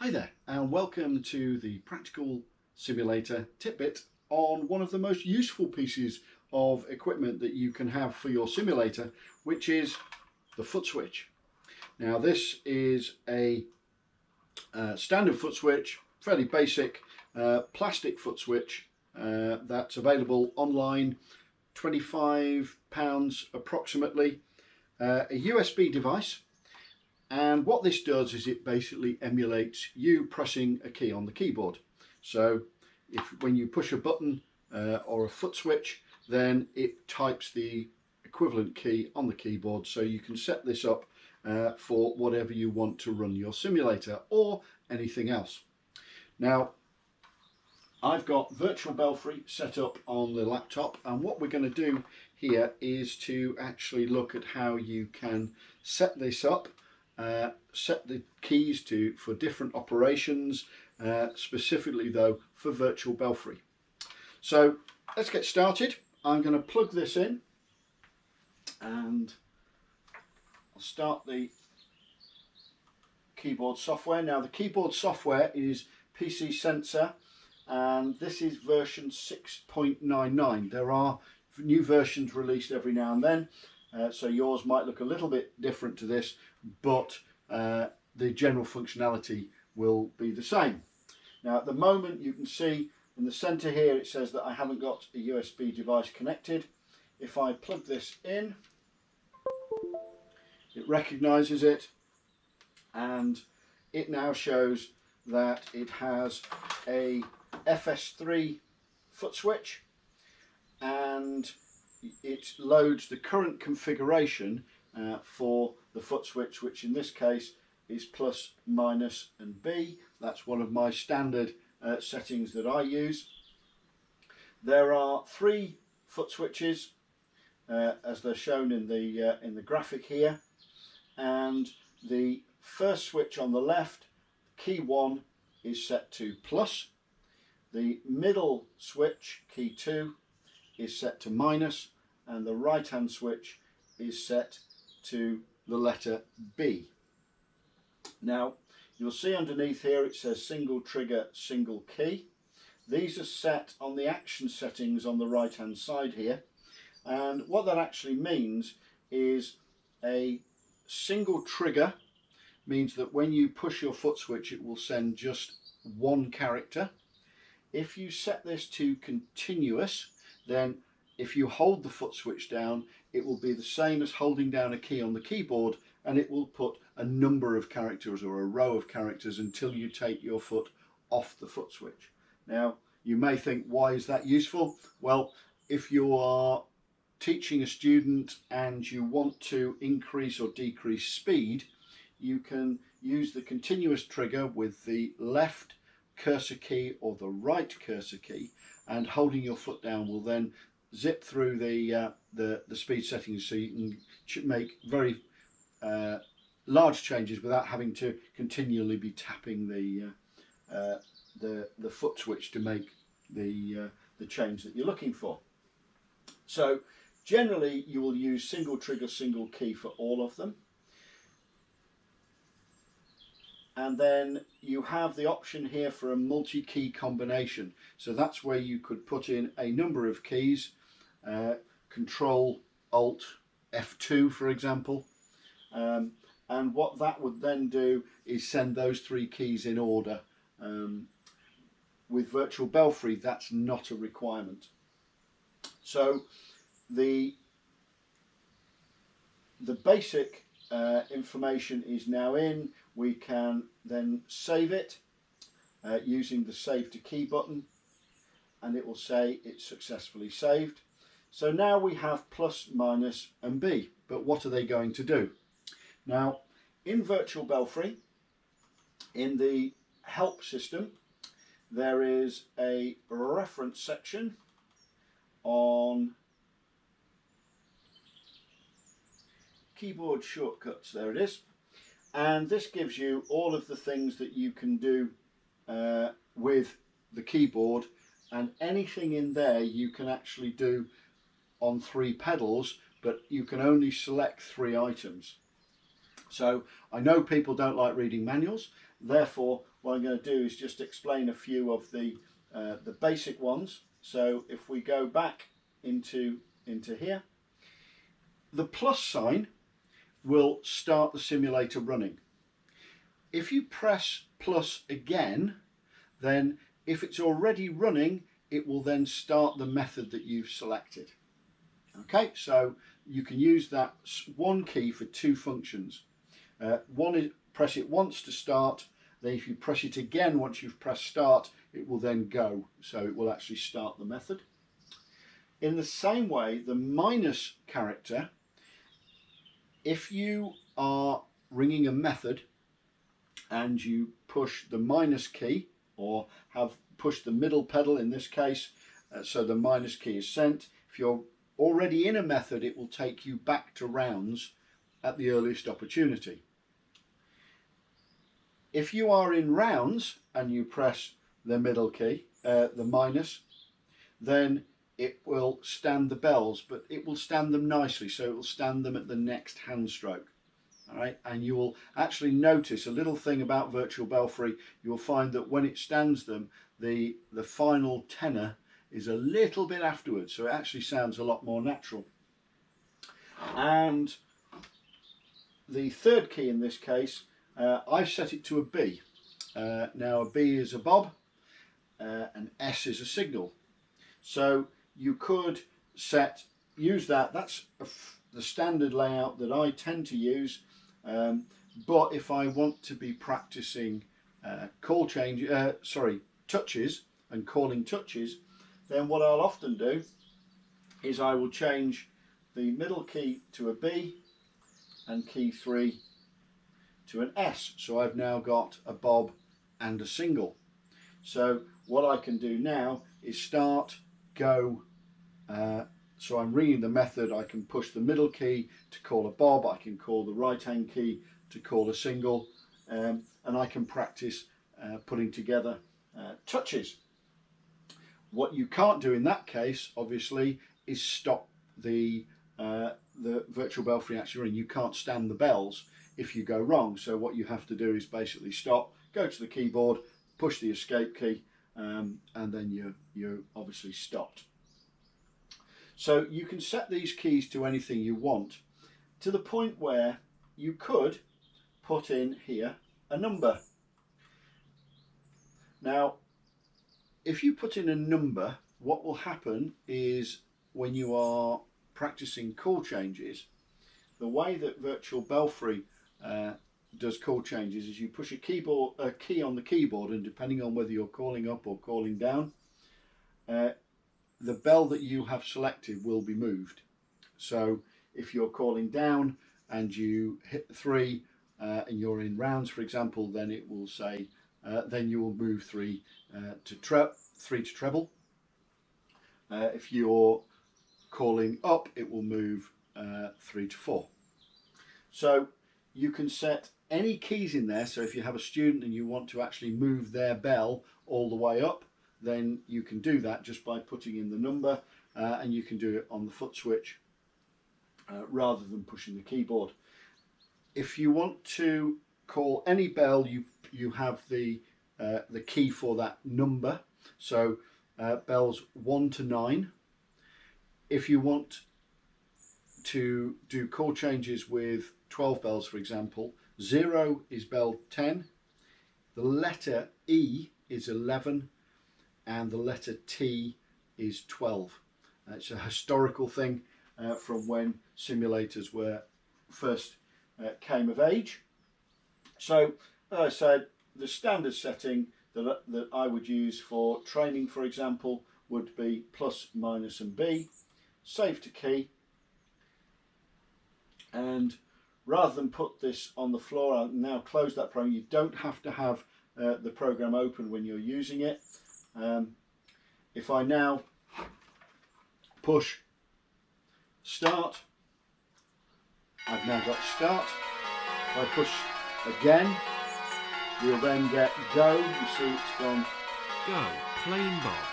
Hi there and welcome to the Practical Simulator Tidbit on one of the most useful pieces of equipment that you can have for your simulator, which is the foot switch. Now this is a standard foot switch, fairly basic plastic foot switch that's available online, £25 approximately, a USB device. And what this does is it basically emulates you pressing a key on the keyboard. So when you push a button or a foot switch, then it types the equivalent key on the keyboard. So you can set this up for whatever you want to run your simulator or anything else. Now, I've got Virtual Belfry set up on the laptop, and what we're going to do here is to actually look at how you can set this up. Set the keys for different operations, specifically though for Virtual Belfry. So let's get started. I'm going to plug this in and I'll start the keyboard software. Now the keyboard software is PC Sensor and this is version 6.99. There are new versions released every now and then. So yours might look a little bit different to this, but the general functionality will be the same. Now at the moment you can see in the center here it says that I haven't got a USB device connected. If I plug this in, it recognizes it and it now shows that it has a FS3 foot switch, and it loads the current configuration for the foot switch, which in this case is plus, minus and B. That's one of my standard settings that I use. There are 3 foot switches as they're shown in the graphic here, and the first switch on the left, key 1, is set to plus. The middle switch, key 2, is set to minus, and the right hand switch is set to the letter B. Now you'll see underneath here it says single trigger, single key. These are set on the action settings on the right hand side here, and what that actually means is a single trigger means that when you push your foot switch it will send just one character. If you set this to continuous, then if you hold the foot switch down, it will be the same as holding down a key on the keyboard, and it will put a number of characters or a row of characters until you take your foot off the foot switch. Now, you may think, why is that useful? Well, if you are teaching a student and you want to increase or decrease speed, you can use the continuous trigger with the left cursor key or the right cursor key, and holding your foot down will then zip through the speed settings, so you can make very large changes without having to continually be tapping the foot switch to make the change that you're looking for. So generally you will use single trigger, single key for all of them. And then you have the option here for a multi-key combination. So that's where you could put in a number of keys, Control Alt F2 for example, and what that would then do is send those 3 keys in order. With Virtual Belfry that's not a requirement. So the basic information is now in. We can then save it using the Save to Key button, and it will say it's successfully saved. So now we have plus, minus and B, but what are they going to do? Now in Virtual Belfry, in the help system, there is a reference section on keyboard shortcuts. There it is. And this gives you all of the things that you can do with the keyboard, and anything in there you can actually do on 3 pedals, but you can only select 3 items. So I know people don't like reading manuals, therefore what I'm going to do is just explain a few of the basic ones. So if we go back into here, the plus sign will start the simulator running. If you press plus again, then if it's already running, it will then start the method that you've selected. Okay, so you can use that one key for two functions. One is press it once to start, then if you press it again once you've pressed start, it will then go, so it will actually start the method. In the same way, the minus character, if you are ringing a method and you push the minus key, or have pushed the middle pedal in this case, so the minus key is sent. If you're already in a method, it will take you back to rounds at the earliest opportunity. If you are in rounds and you press the middle key, the minus, then it will stand the bells, but it will stand them nicely, so it will stand them at the next hand stroke. All right, and you will actually notice a little thing about Virtual Belfry. You'll find that when it stands them, the final tenor is a little bit afterwards, so it actually sounds a lot more natural. And the third key in this case, I've set it to a B. Now a B is a bob, an S is a signal. So you could use that. That's the standard layout that I tend to use. But if I want to be practicing touches and calling touches, then what I'll often do is I will change the middle key to a B and key 3 to an S. So I've now got a bob and a single. So what I can do now is start, go, so I'm ringing the method. I can push the middle key to call a bob, I can call the right hand key to call a single, and I can practice putting together touches. What you can't do in that case, obviously, is stop the Virtual Belfry actually ring. You can't stand the bells if you go wrong. So what you have to do is basically stop, go to the keyboard, push the escape key, and then you're obviously stopped. So you can set these keys to anything you want, to the point where you could put in here a number. Now, if you put in a number, what will happen is when you are practicing chord changes, the way that Virtual Belfry does chord changes is you push a key on the keyboard, and depending on whether you're calling up or calling down, the bell that you have selected will be moved. So if you're calling down and you hit the 3 and you're in rounds, for example, then it will say, then you will move 3 to treble. If you're calling up, it will move 3 to 4. So you can set any keys in there. So if you have a student and you want to actually move their bell all the way up, then you can do that just by putting in the number, and you can do it on the foot switch rather than pushing the keyboard. If you want to call any bell, you have the key for that number. So bells 1 to 9. If you want to do chord changes with 12 bells, for example, 0 is bell 10, the letter E is 11, and the letter T is 12. It's a historical thing from when simulators were first came of age. So, as I said, the standard setting that I would use for training, for example, would be plus, minus and B. Save to key. And rather than put this on the floor, I'll now close that program. You don't have to have the program open when you're using it. If I now push start, I've now got start. If I push again, we'll then get go. You see it's gone go, plain bob.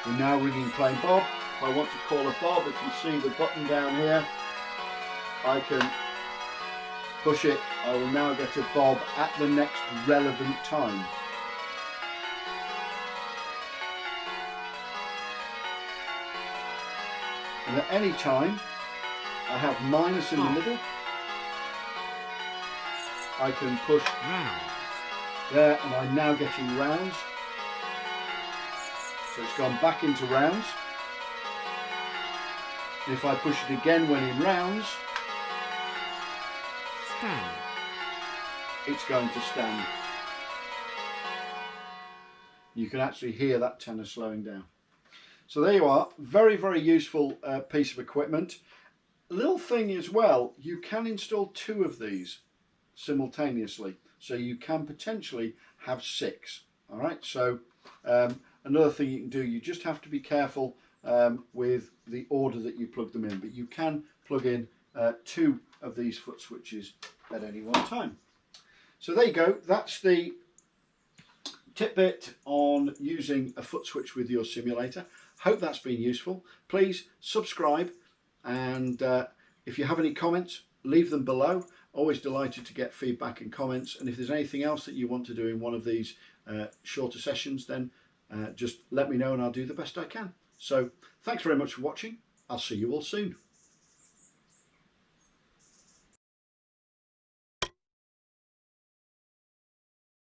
We're now ringing plain bob. If I want to call a bob, if you see the button down here, I can push it. I will now get a bob at the next relevant time. And at any time I have minus in the middle, I can push round, there and I'm now getting rounds. So it's gone back into rounds. And if I push it again when in rounds, stand, it's going to stand. You can actually hear that tenor slowing down. So there you are, very, very useful piece of equipment. Little thing as well, you can install 2 of these simultaneously. So you can potentially have 6. All right, so another thing you can do, you just have to be careful with the order that you plug them in, but you can plug in 2 of these foot switches at any one time. So there you go, that's the tidbit on using a foot switch with your simulator. Hope that's been useful. Please subscribe, and if you have any comments, leave them below. Always delighted to get feedback and comments, and if there's anything else that you want to do in one of these shorter sessions, then just let me know and I'll do the best I can. So thanks very much for watching. I'll see you all soon.